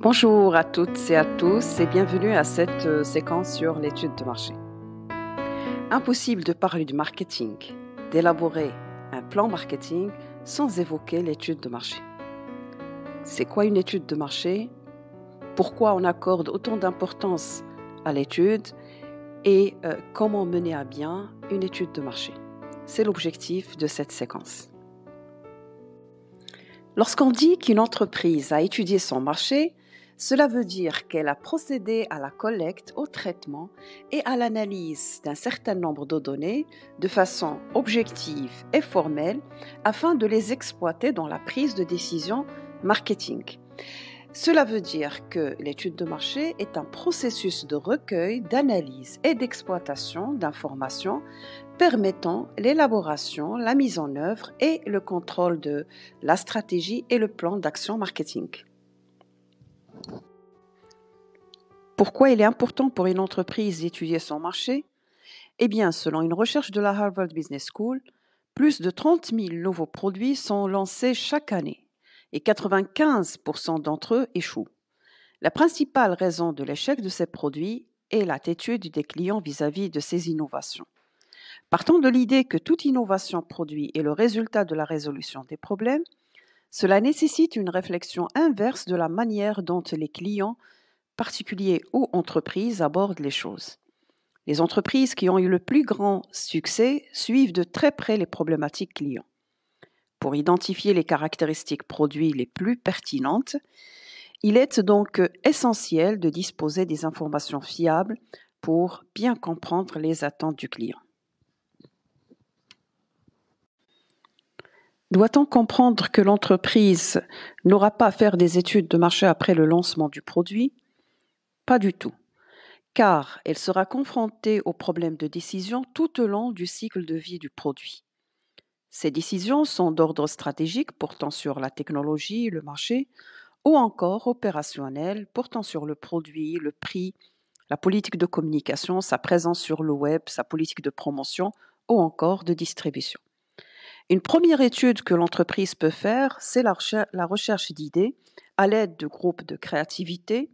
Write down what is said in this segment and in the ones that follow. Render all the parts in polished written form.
Bonjour à toutes et à tous et bienvenue à cette séquence sur l'étude de marché. Impossible de parler du marketing, d'élaborer un plan marketing sans évoquer l'étude de marché. C'est quoi une étude de marché? Pourquoi on accorde autant d'importance à l'étude et comment mener à bien une étude de marché? C'est l'objectif de cette séquence. Lorsqu'on dit qu'une entreprise a étudié son marché, cela veut dire qu'elle a procédé à la collecte, au traitement et à l'analyse d'un certain nombre de données de façon objective et formelle afin de les exploiter dans la prise de décision marketing. Cela veut dire que l'étude de marché est un processus de recueil, d'analyse et d'exploitation d'informations permettant l'élaboration, la mise en œuvre et le contrôle de la stratégie et le plan d'action marketing. Pourquoi il est important pour une entreprise d'étudier son marché? Eh bien, selon une recherche de la Harvard Business School, plus de 30 000 nouveaux produits sont lancés chaque année et 95% d'entre eux échouent. La principale raison de l'échec de ces produits est l'attitude des clients vis-à-vis de ces innovations. Partant de l'idée que toute innovation produit est le résultat de la résolution des problèmes, cela nécessite une réflexion inverse de la manière dont les clients, particuliers ou entreprises, abordent les choses. Les entreprises qui ont eu le plus grand succès suivent de très près les problématiques clients. Pour identifier les caractéristiques produits les plus pertinentes, il est donc essentiel de disposer des informations fiables pour bien comprendre les attentes du client. Doit-on comprendre que l'entreprise n'aura pas à faire des études de marché après le lancement du produit? Pas du tout, car elle sera confrontée aux problèmes de décision tout au long du cycle de vie du produit. Ces décisions sont d'ordre stratégique portant sur la technologie, le marché, ou encore opérationnelles portant sur le produit, le prix, la politique de communication, sa présence sur le web, sa politique de promotion ou encore de distribution. Une première étude que l'entreprise peut faire, c'est la recherche d'idées à l'aide de groupes de créativité,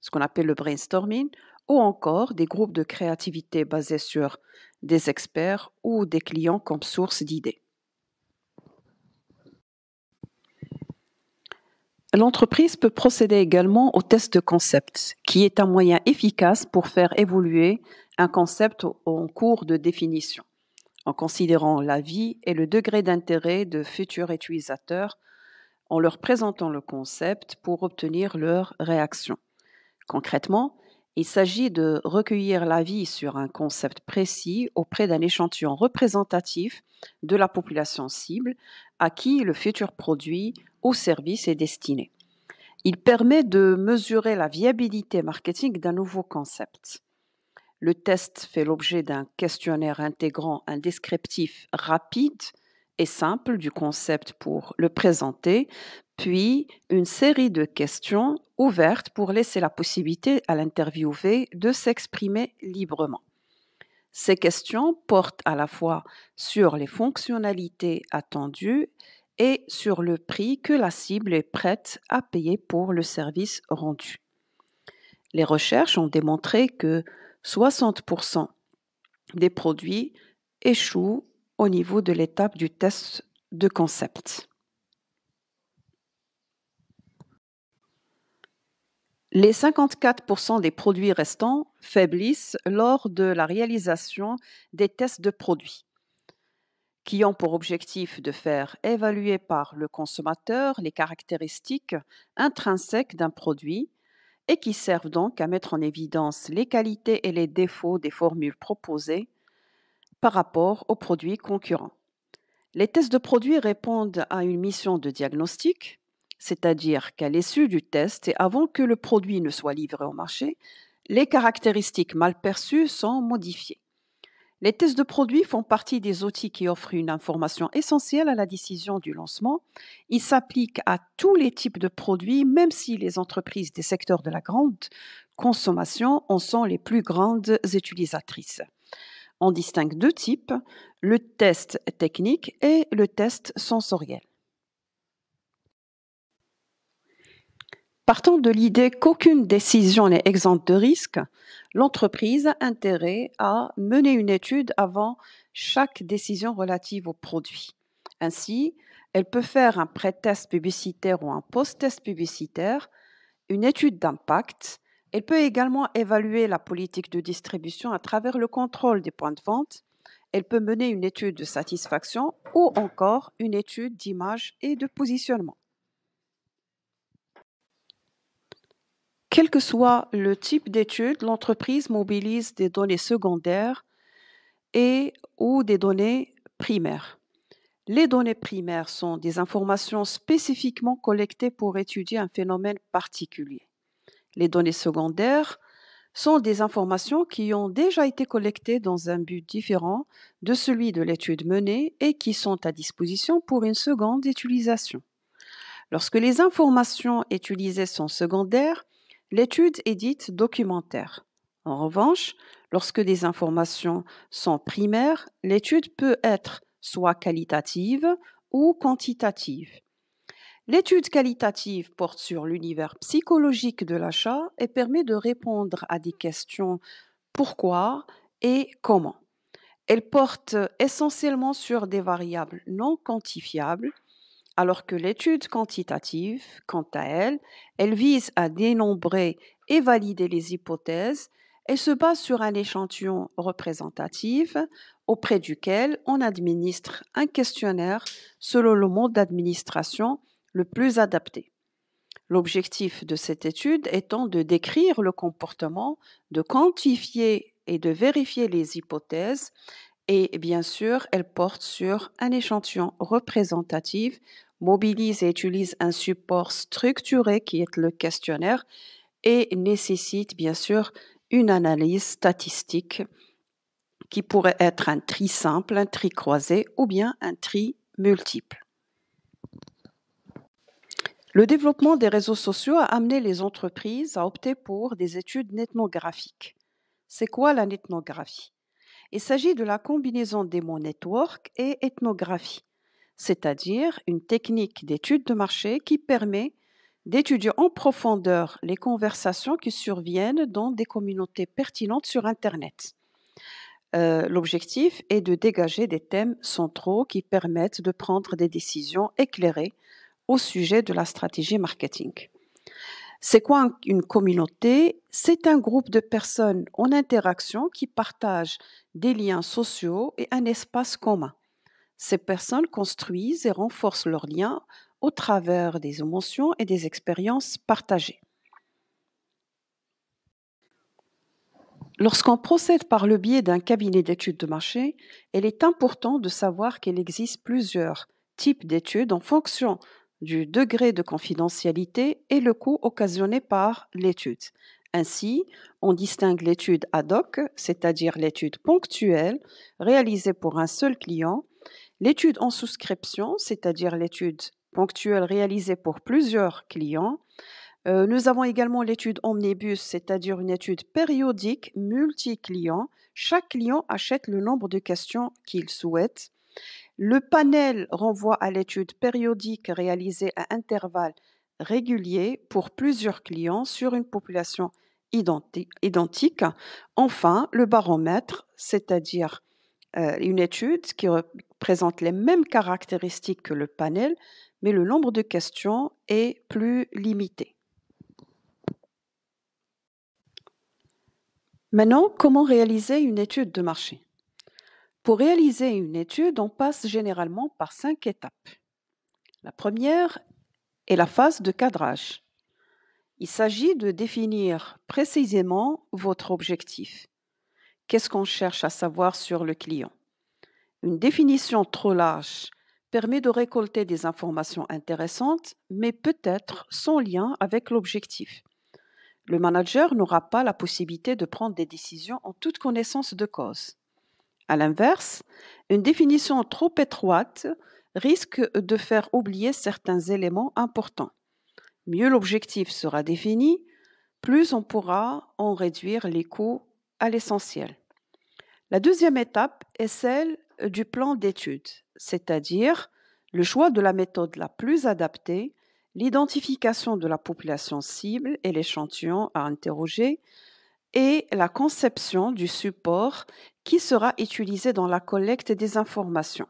ce qu'on appelle le brainstorming, ou encore des groupes de créativité basés sur des experts ou des clients comme source d'idées. L'entreprise peut procéder également au test de concept, qui est un moyen efficace pour faire évoluer un concept en cours de définition, en considérant l'avis et le degré d'intérêt de futurs utilisateurs, en leur présentant le concept pour obtenir leur réaction. Concrètement, il s'agit de recueillir l'avis sur un concept précis auprès d'un échantillon représentatif de la population cible à qui le futur produit ou service est destiné. Il permet de mesurer la viabilité marketing d'un nouveau concept. Le test fait l'objet d'un questionnaire intégrant un descriptif rapide et simple du concept pour le présenter, puis une série de questions ouvertes pour laisser la possibilité à l'interviewé de s'exprimer librement. Ces questions portent à la fois sur les fonctionnalités attendues et sur le prix que la cible est prête à payer pour le service rendu. Les recherches ont démontré que 60% des produits échouent au niveau de l'étape du test de concept. Les 54% des produits restants faiblissent lors de la réalisation des tests de produits, qui ont pour objectif de faire évaluer par le consommateur les caractéristiques intrinsèques d'un produit et qui servent donc à mettre en évidence les qualités et les défauts des formules proposées par rapport aux produits concurrents. Les tests de produits répondent à une mission de diagnostic, c'est-à-dire qu'à l'issue du test et avant que le produit ne soit livré au marché, les caractéristiques mal perçues sont modifiées. Les tests de produits font partie des outils qui offrent une information essentielle à la décision du lancement. Ils s'appliquent à tous les types de produits, même si les entreprises des secteurs de la grande consommation en sont les plus grandes utilisatrices. On distingue deux types, le test technique et le test sensoriel. Partant de l'idée qu'aucune décision n'est exempte de risque, l'entreprise a intérêt à mener une étude avant chaque décision relative au produit. Ainsi, elle peut faire un pré-test publicitaire ou un post-test publicitaire, une étude d'impact. Elle peut également évaluer la politique de distribution à travers le contrôle des points de vente. Elle peut mener une étude de satisfaction ou encore une étude d'image et de positionnement. Quel que soit le type d'étude, l'entreprise mobilise des données secondaires et ou des données primaires. Les données primaires sont des informations spécifiquement collectées pour étudier un phénomène particulier. Les données secondaires sont des informations qui ont déjà été collectées dans un but différent de celui de l'étude menée et qui sont à disposition pour une seconde utilisation. Lorsque les informations utilisées sont secondaires, l'étude est dite documentaire. En revanche, lorsque des informations sont primaires, l'étude peut être soit qualitative ou quantitative. L'étude qualitative porte sur l'univers psychologique de l'achat et permet de répondre à des questions pourquoi et comment. Elle porte essentiellement sur des variables non quantifiables, alors que l'étude quantitative, quant à elle, elle vise à dénombrer et valider les hypothèses. Elle se base sur un échantillon représentatif auprès duquel on administre un questionnaire selon le mode d'administration le plus adapté. L'objectif de cette étude étant de décrire le comportement, de quantifier et de vérifier les hypothèses, et bien sûr, elle porte sur un échantillon représentatif, mobilise et utilise un support structuré qui est le questionnaire et nécessite bien sûr une analyse statistique qui pourrait être un tri simple, un tri croisé ou bien un tri multiple. Le développement des réseaux sociaux a amené les entreprises à opter pour des études ethnographiques. C'est quoi la ethnographie? Il s'agit de la combinaison des mots network et ethnographie, c'est-à-dire une technique d'étude de marché qui permet d'étudier en profondeur les conversations qui surviennent dans des communautés pertinentes sur Internet. L'objectif est de dégager des thèmes centraux qui permettent de prendre des décisions éclairées au sujet de la stratégie marketing. C'est quoi une communauté? C'est un groupe de personnes en interaction qui partagent des liens sociaux et un espace commun. Ces personnes construisent et renforcent leurs liens au travers des émotions et des expériences partagées. Lorsqu'on procède par le biais d'un cabinet d'études de marché, il est important de savoir qu'il existe plusieurs types d'études en fonction du degré de confidentialité et le coût occasionné par l'étude. Ainsi, on distingue l'étude ad hoc, c'est-à-dire l'étude ponctuelle réalisée pour un seul client, l'étude en souscription, c'est-à-dire l'étude ponctuelle réalisée pour plusieurs clients. Nous avons également l'étude omnibus, c'est-à-dire une étude périodique multi-client. Chaque client achète le nombre de questions qu'il souhaite. Le panel renvoie à l'étude périodique réalisée à intervalles réguliers pour plusieurs clients sur une population identique. Enfin, le baromètre, c'est-à-dire une étude qui présente les mêmes caractéristiques que le panel, mais le nombre de questions est plus limité. Maintenant, comment réaliser une étude de marché? Pour réaliser une étude, on passe généralement par 5 étapes. La première est la phase de cadrage. Il s'agit de définir précisément votre objectif. Qu'est-ce qu'on cherche à savoir sur le client? Une définition trop large permet de récolter des informations intéressantes, mais peut-être sans lien avec l'objectif. Le manager n'aura pas la possibilité de prendre des décisions en toute connaissance de cause. À l'inverse, une définition trop étroite risque de faire oublier certains éléments importants. Mieux l'objectif sera défini, plus on pourra en réduire les coûts à l'essentiel. La deuxième étape est celle du plan d'étude, c'est-à-dire le choix de la méthode la plus adaptée l'identification de la population cible et l'échantillon à interroger, et la conception du support qui sera utilisé dans la collecte des informations.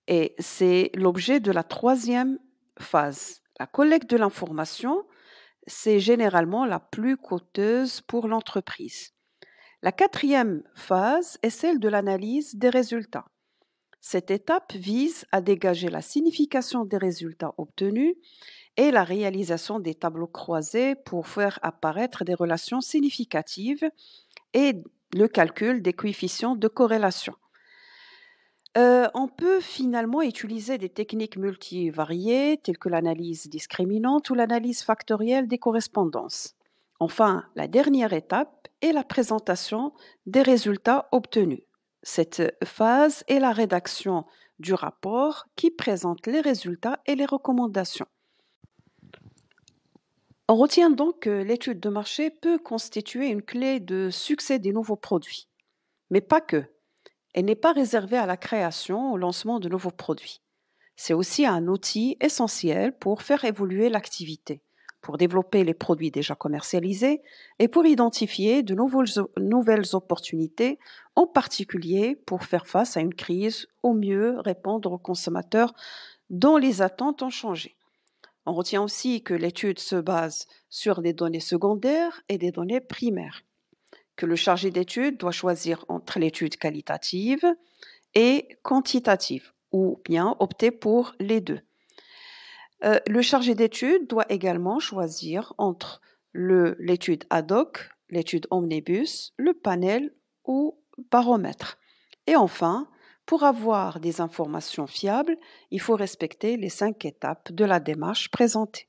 Et c'est l'objet de la troisième phase. La collecte de l'information, c'est généralement la plus coûteuse pour l'entreprise. La quatrième phase est celle de l'analyse des résultats. Cette étape vise à dégager la signification des résultats obtenus et la réalisation des tableaux croisés pour faire apparaître des relations significatives et le calcul des coefficients de corrélation. On peut finalement utiliser des techniques multivariées telles que l'analyse discriminante ou l'analyse factorielle des correspondances. Enfin, la dernière étape est la présentation des résultats obtenus. Cette phase est la rédaction du rapport qui présente les résultats et les recommandations. On retient donc que l'étude de marché peut constituer une clé de succès des nouveaux produits, mais pas que. Elle n'est pas réservée à la création ou au lancement de nouveaux produits. C'est aussi un outil essentiel pour faire évoluer l'activité, pour développer les produits déjà commercialisés et pour identifier de nouvelles opportunités, en particulier pour faire face à une crise, au mieux répondre aux consommateurs dont les attentes ont changé. On retient aussi que l'étude se base sur des données secondaires et des données primaires, que le chargé d'étude doit choisir entre l'étude qualitative et quantitative, ou bien opter pour les deux. Le chargé d'étude doit également choisir entre l'étude ad hoc, l'étude omnibus, le panel ou baromètre. Et enfin, pour avoir des informations fiables, il faut respecter les 5 étapes de la démarche présentée.